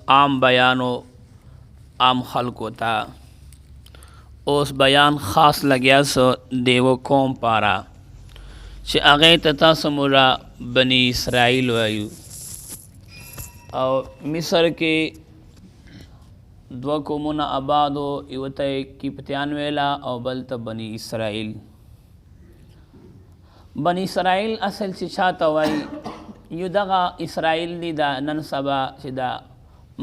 عام بیانو عام خلقو تا اوس بیان خاص لګیا سو دیو قوم پارا چې هغه ته تاسو مولا بنی اسرائیل وایو او مصر کې دو قومونه آبادو یو ته کیپتیان ویلا او بل ته بنی اسرائیل. بنی اسرائیل اصل چې چاته وایي یو دغه اسرائیل دی دا نن سبا چې دا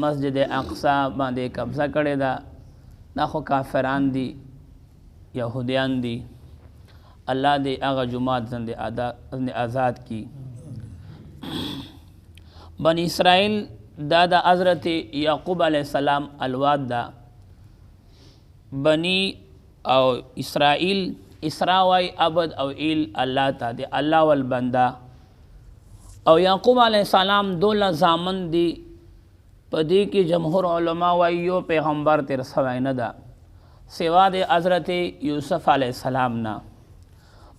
مسجد اقصی باندې قبضه کړې ده دا خو کافران دي یهودیان دي. الله دې هغه جماعت زنده آزاد کی. بنی اسرائیل دا د حضرت یعقوب علیہ السلام اولاد دا. بنی او اسرائیل اسرا وای عبد او ایل الله تا دی الله والبندا او یعقوب علیہ السلام دوله زامن دی پدې کې جمهور علما وایي یو پیغمبر تیر سوی نه ده سوا د حضرت یوسف علیہ السلام نه.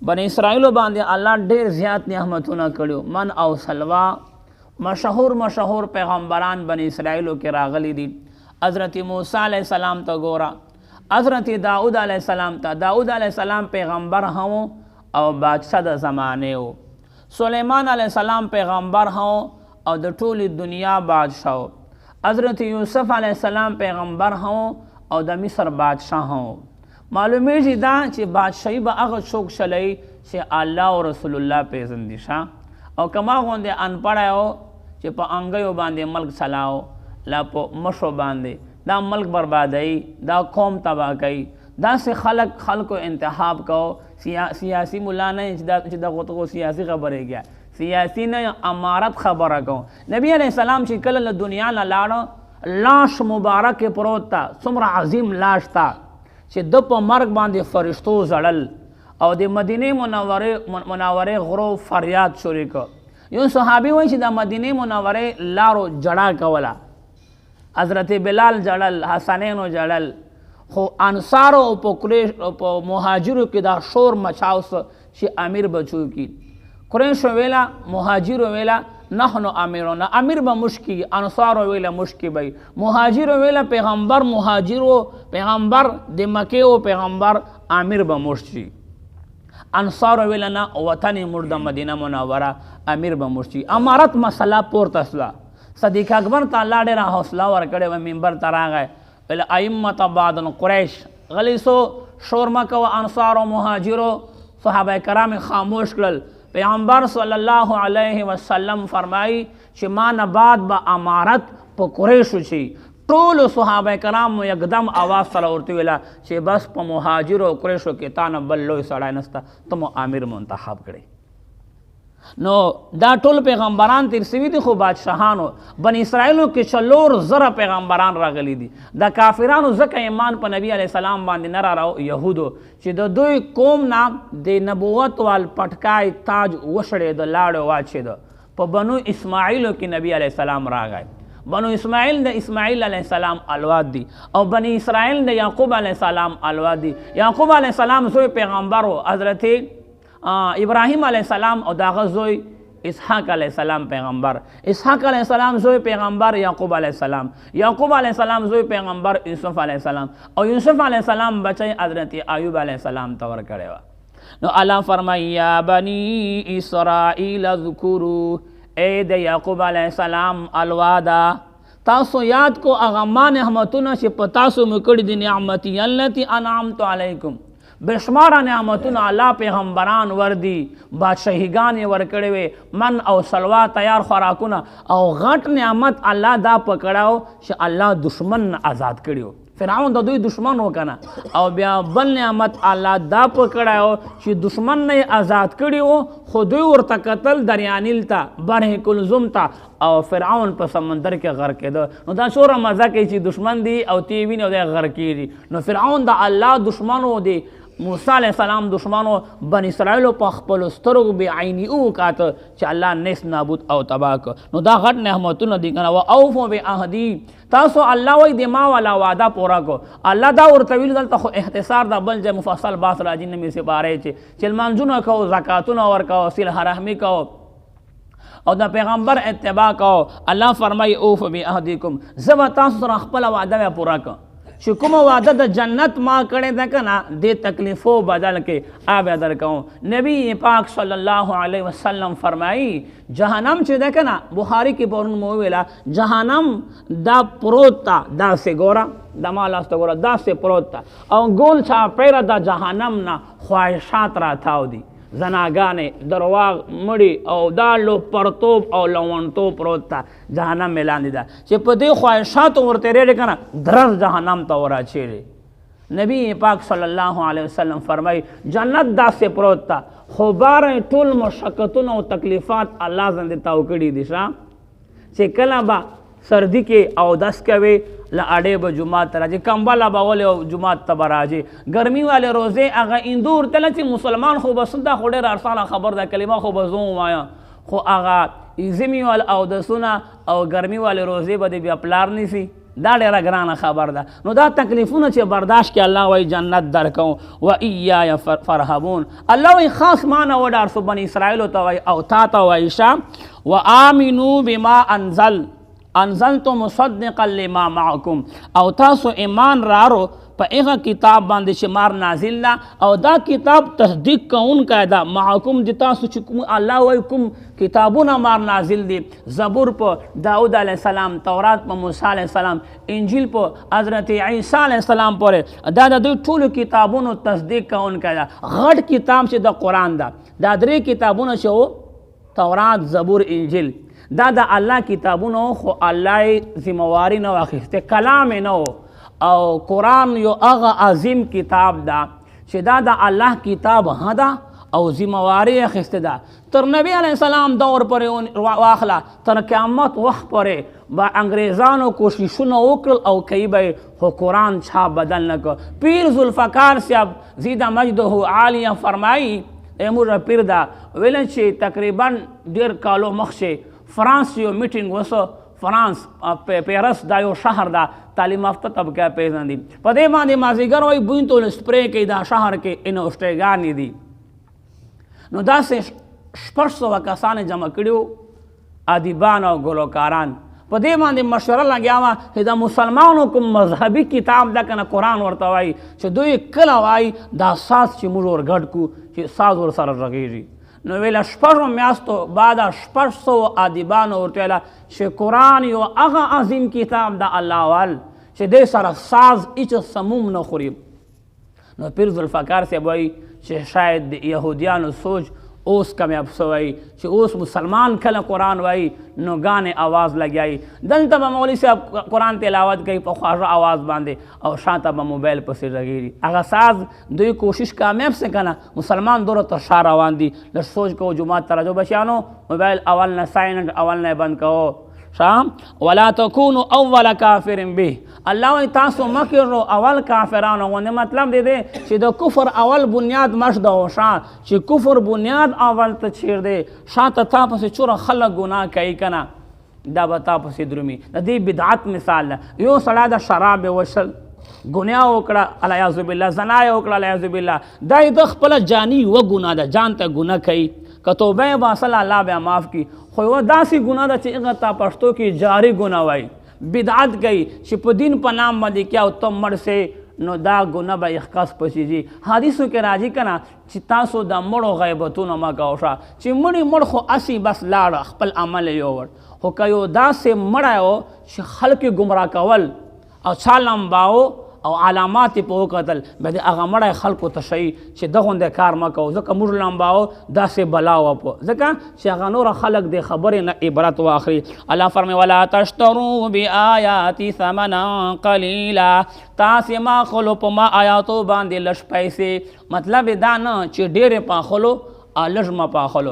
بنی اسرائیلو باندې الله ډېر زیات نعمتونه کړیو. من او سلوا مشهور پیغمبران بنی اسرائیلو کې راغلی دي. حضرت موسی علیہ السلام ته ګوره، حضرت داؤد علیہ السلام ته. داؤد علیہ السلام پیغمبر هم او بادشاہ د زمانه و. سلیمان علیہ السلام پیغمبر هم او د ټولې دنیا بادشاہ و. حضرت یوسف علیہ السلام پیغمبر هم او د مصر بادشاہ هم. معلومیږي دا چې بادشاہي به هغه څوک چلی چې الله او رسول الله پیژندي شه او کما غوندې انپړی و چې په انګیو باندې ملک چلاو لا په مشو باندې دا ملک بربادوي دا قوم تباه کوي. داسې خلکو انتخاب کو سیاسی مولا نه چې دغه ته سیاسي خبرې کیا سیاسی نه امارت خبره کو. نبی علیہ السلام چې کله له دنیا نه لاړه لاش مبارک پروت تا څومره عظیم لاش تا چې د په مرګ باندې فرشتو زړل او د مدینه منورې غرو فریاد شروع کو. یو صحابي وایي چې د مدینه منورې لارو جړا کوله. حضرت بلال جړل، حسنینو جړل، خو انصارو او په مهاجرو کې دا شور مچاوس چې امیر بچو کی. قریشو ویلا مهاجرو ویلا نحنو امیرون، امیر به مشکی، انصارو ویلا مشکی بی، مهاجرو ویلا پیغمبر مهاجرو پیغمبر د مکه او پیغمبر امیر به مشکی. انصارو ویلا نه وطن مرد مدینه منوره امیر به مشکی. امارت مسله پورته سلا. صدیق اکبر تعالی ډېره حوصله ورکړې و منبر ته راغی ویل ائمه بعد قریش غلی سو شور مه کوه. انصار او مهاجرو صحابه کرام خاموش کړل. پیغمبر صلی الله علیه وسلم فرمایي چې ما نه بعد به امارت په قریشو شي. ټولو صحابه کرامو یکدم آواز سره ورته ویله چې بس په مهاجرو او قریشو کې تا نه بل لوی سړی نسته، ته مو امیر منتخب کړی. نو دا ټول پیغمبران تیر سوي دي خو بادشاهانو. بنی اسرائیلو کې 4,000 پیغمبران راغلي دي. د کافرانو ځکه ایمان په نبی علیہ السلام باندې نه راو یهودو چې د دوی قوم نه د نبوت وال پټکای تاج وشړېده لاړو واچېده. په بنو اسماعیلو کې نبی علیہ السلام راغی. بنو اسماعیل د اسماعیل علیہ السلام اولاد دي او بنی اسرائیل د یعقوب علیہ السلام اولاد دي. یعقوب علیہ السلام زوی پیغمبر و حضرت ابراهیم علیہ السلام او داغه زوی اسحاق علیہ السلام پیغمبر. اسحاق علیہ السلام زوی پیغمبر یعقوب علیہ السلام. یعقوب علیہ السلام زوی پیغمبر یوسف علیہ السلام او یوسف علیہ السلام بچی حضرت ایوب علیہ السلام ته ورکړی وه. نو الله فرمایي یا بنی اسرائیل اذکروا، ای د یعقوب علیہ السلام الوادا تاسو یاد کو هغه ما نعمتونه چې په تاسو مې کړي دي، نعمتي التي انعمت علیکم. بشماره نعمتونه الله پیغمبران وردي، بادشاهیګانې ورکړې وې، من او سلوا تیار خوراکونه او غټ نعمت الله دا پکړاو چې الله دشمن آزاد کړیو. فرعون د دوی دشمن و کنه او بیا بل نعمت الله دا پکړاو چې دشمن نه آزاد کړیو خو دوی ورته قتل دریانیل ته بره کلزم ته او فرعون په سمندر کې غرق کېده. نو دا څومره مزه کوي چې دشمن دی او تی ویني او دی غرق کېږي. نو فرعون د الله دشمن و دی، موسی علیہ السلام دشمنو بن اسرائیلو په خپلو سترګو بې عیني وکاته چې الله نیست نابود او تباه کړ. نو دا غټ نعمتونه دي کنه. و اوفو بعهدي، تاسو الله وایي د ما والا وعده پوره کو. الله دا ورته ویل دلته خو اختصار دا بل ځای مفصل بحث راځي نه مې سپاره چې لمانځونه کوو، زکاتونه ورکوو، صلح رحمي کوو، او د پیغمبر اتباع کو. الله فرمای اوف بعهدکم، زه به تاسو سره خپله وعده پوره کړم چې کومه وعده د جنت ما کړې ده که نه دې تکلیفو بدل کې بیا درکوم. نبی پاک صلی الله علیه وسلم فرمایي جهنم چې ده که نه، بخاري کې پرون مو وویله جهنم دا پروت ته داسې ګوره، د ما لاس ته ګوره داسې پروت ته، او ګول چاپېره د جهنم نه خواهشات راتاو دي، زناګانې، درواغ، مړي او دا لوپرتوب او لونتوب پروت ته جهنم مې لاندې ده چې په دې خواهشاتو ورتېرېږي که نه درز جهنم ته وراچېږي. نبی پاک صلی الله علیه وسلم فرمایي جنت داسې پروت ته، خو باره ټول مشقتونه او تکلیفات الله زندې تاو کړي دي چې کله به سردی کې اودس کوي له اډې به جومات ته راځي، کمبله به ولې او جومات ته به راځي، ګرمي والے روزې هغه اندور تله چې مسلمان خو بس دا خو ډېره ارسانه خبر ده، کلمه خو به زه ووایم، خو هغه ژمي والے اودسونه او ګرمي والے روزې به د بیا پلار نیسي، دا ډېره ګرانه خبر ده. نو دا تکلیفونه چې برداشت کړي الله وایي جنت درکوم. و ایایا فرهبون، الله وایي خاص ما نه وډار سو بني اسرائیلو ته وایي او تا ته وایي شه و آمنو بما انزلت مصدقا لما معکم، او تاسو ایمان راړو په هغه کتاب باندې چې مار نازل ده او دا کتاب تصدیق کوونکی ده معکم د تاسو چې کوم الله وایي کوم کتابونه مار نازل دي، زبور په داود علیه السلام، تورات په موسی علیه السلام، انجیل په حضرت عیسی علیه السلام پورې، دا د دوی ټولو کتابونو تصدیق کوونکی ده. غټ کتاب چې د قرآن ده، دا درې کتابونه چې و تورات، زبور، انجیل، دا د الله کتابونو، خو الله ذمواري نه واخیسته، کلام یې نه و، او قرآن یو هغه عظیم کتاب ده چې دا د الله کتاب ها ده او ذمواري یې اخیسته ده. تر نبی علیه السلام دور پورې واخله تر قیامت وخت پورې به انګریزانو کوششونه وکړل او کوي به، خو قرآن چا بدل نه کړ. پیر ذوالفقار صاحب زیده مجده عالیه فرمایي امور پیر ده ویل چې تقریبا ډېر کالو مخکې فرانس یو میټینګ وسو، فرانس پیرس دا یو شهر ده تعلیم یافته طبقه پیژني، په دې باندې مازدیګر وایي بوین ټول سپری کوي دا شهر کې انوسټېګانې دي. نو داسې 600 کسان جمع کړي ادیبان او ګلوکاران، په دې باندې مشوره لګیا وه چې د مسلمانو کوم مذهبي کتاب ده که نه قرآن ورته وایي چې دوی کله وایي دا ساز چې موږ ورګډ کړو چې ساز ورسره غږېږي. نو ویله 6 میاشتو بعد 600 ادیبانو ورته ویله چې قرآن یو هغه عظیم کتاب د الله وال چې دې سره ساز هیڅ سموم نه خوري. نو پیر ذوالفقار صاحب وایي چې شاید د یهودیانو سوچ اوس کامیاب شوی چې اوس مسلمان کله قرآن وایي نو ګانې آواز لګیایي. دلته به مولوي صاحب قرآن تلاوت کوي په خواږه آواز باندې او شاته به موبایل پسې غږېږي. هغه ساز دوی کوشش کامیاب سه که نه مسلمان دورو ته شا روان دي. لږ سوچ کوو جومات ته راځو بچیانو موبایل اول نه سایننټ اول نه بند کوو شام ولا تکونو اول کافر به. الله وایي تاسو مه کېږو اول کافرانو غوندې. مطلب دی دی چې د کفر اول بنیاد مش ده او شا چې کفر بنیاد اول ته چیر دی شاته تا پسې چوره خلک ګناه کوي که نه دا به تا پسې درومي. د دې بدعت مثال ده یو سړی د شراب وشل ګناه وکړه الیاذ بالله زنا یې وکړه الیاذ بالله دا یې د خپله جاني یوه ګناه ده ځان ته ګناه کوي که توبه یې باسله الله بیا معاف کړي. خو یوه داسې ګناه ده چې هغه تا پښتو کې جاري ګناه وایي بدعت کوي چې په دین په نام باندې کیا او ته مړ سې نو دا ګناه به اخکاس پسې ځي. حدیثو کې راځي که نه چې تاسو د مړو غیبتونه مه کوه چې مړ خو اسې بس لاړه خپل عمل یې یوړ. خو که یو داسې مړی و چې خلک یې ګمراه کول او چا لمباو او علامات یې په وکتل بیا د هغه مړی خلکو ته ښیي چې ده غوندې کار مه کوو ځکه موږ لمباو داسې بلا وه په ځکه چې هغه نوره خلک د خبرې نه عبرت واخلي. الله فرمایي ولا تشترو بآیاتي ثمنا قلیلا. تاسې ما اخلو په ما آیاتو باندې لږ پیسې. مطلب یې دا نه چې ډېرې پاخلو لږ مه پاخلو.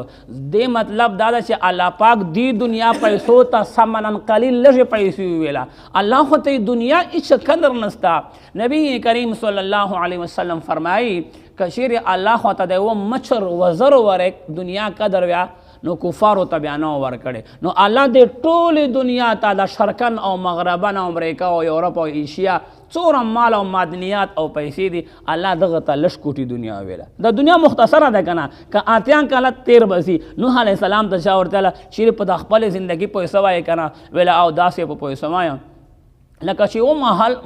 دې مطلب دا ده چې الله پاک دې دنیا پیسو ته ثمنا قلیل لږې پیسې وویله. الله خو ته دنیا هیڅ قدر نسته. نبی کریم صلی الله علیه وسلم فرمایي که چیرې الله خو ته د یوه مچر وزر ورک دنیا قدر ویا نو کفارو ته بیا نه ورکړی. نو الله دې ټولې دنیا ته د شرقن او مغربن او امریکا او یورپ او ایشیا څومره مال او معدنیات او پیسې دي الله دغه ته لش کوټي دنیا ویله. د دنیا مختصره ده که نه که اتیان کاله تیر بسي. نوح علیه السلام ته چا ورته ویله چیرې په د خپلې زندګي پوهې سوی که نه ویله او داسې په پوهې سوایم لکه چې و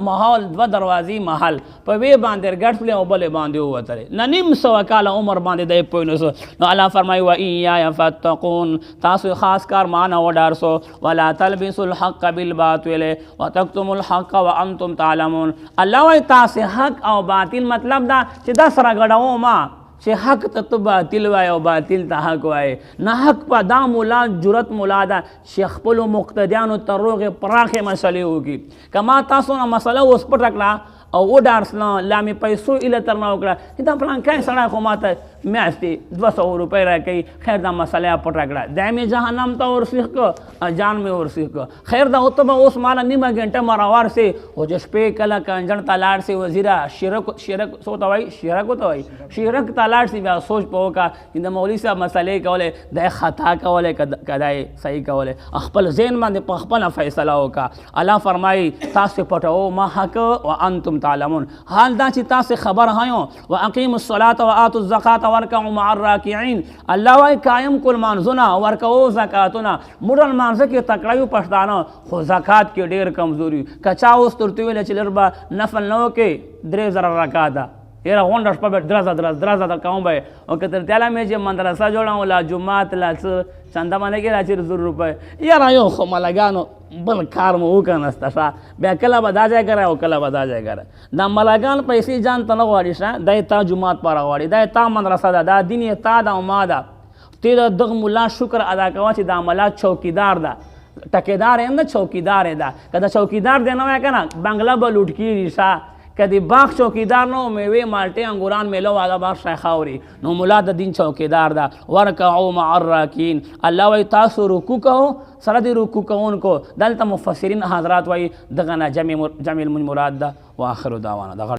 محال 2 دروازې محل په وی باندې ګډ او بلې باندې ووتلې نه نیم سوه کاله عمر باندې دی پوه نه سو. نو الله فرمایي و ایایا فتقون تاسو خاص کار مانه وډار سو ولا تلبسوا الحق بالباطل وتكتموا الحق وانتم تعلمون. الله وایي تاسې حق او باطل مطلب دا چې دا سره ګډوم ما چې حق ته ته باطل وایې او باطل ته حق وایې. نه حق په دا مولا جرت مولا ده چې خپلو مقتدیانو ته روغې پراخې مسلې وکړي. که ما تاسو نه مسله اوس پټه کړه او وډارسله لا مې پیسو ایله تر نه وکړه چې دا فلانکی سړی خو ما ته میاشتې 200 روپۍ راکوي خیر دا مسله یې پټه کړه دی مې جهنم ته ورسیخ که جان مې ورسیخ که خیر دا ته به اوس ماله نیمه ګنټه مرور سي او چې شپې کله کنجڼ ته لاړ سي وزیره شرک څو ته وایي شرک ته وایي شرک ته لاړ سي بیا سوچ په وکړه چې د مولوي صاحب مسلې کولې دی خطا کولی که دی صحیح کولی خپل ذهن باندې په خپله فیصله وکړه. الله فرمایي تاسې پټوو ما حق وانتم تعلمون. حال دا چې تاسې خبر هایو واقیموا الصلاة وآتوا الزکاة ورکعوا مع الراکعین. الله وایي قایم کړه لمانځونه ورکوو زکاتونه. موږ لمانځه کې تکړه یو پښتانه خو زکات کې ډېر کمزوري یو. که چا اوس درته ویله چې لږ به نفل نه وکړې 3000 رکاته یاره غونډه شپه به 3000 کوم به او که تر تیاله مې چې مدرسه جوړوم لا جومات لا څه چنده باندې کې راچېر 100 روپۍ یاره یو خو ملګانو بل کار مو وکنسته شه بیا کله به دا ځای کرای او کله به دا ځای کرای. دا ملګان پیسې ځان ته نه غواړي شه دا یې تا جومات پاره غواړي دا یې تا مدرسه ده دا دین یې تا ده او ما ده. ته د دغه ملا شکر ادا کوه چې دا ملا چوکیدار ده ټکیدار یې نه چوکیدار یې ده. که د چوکیدار دی نه وایه که نه بنګله به لوټ کېږي شه. که د باغ چوکیدار نه میوې مالټې انګوران میله والا باغ شی خاوري نو ملا د دین چوکیدار ده. ورکعوا مع الراکعین. الله وایي تاسو رکوع کوو سره د رکوع کوونکو. دلته مفسرین حضرات وایي دغه نه جمع المراد ده. واخر دعوانا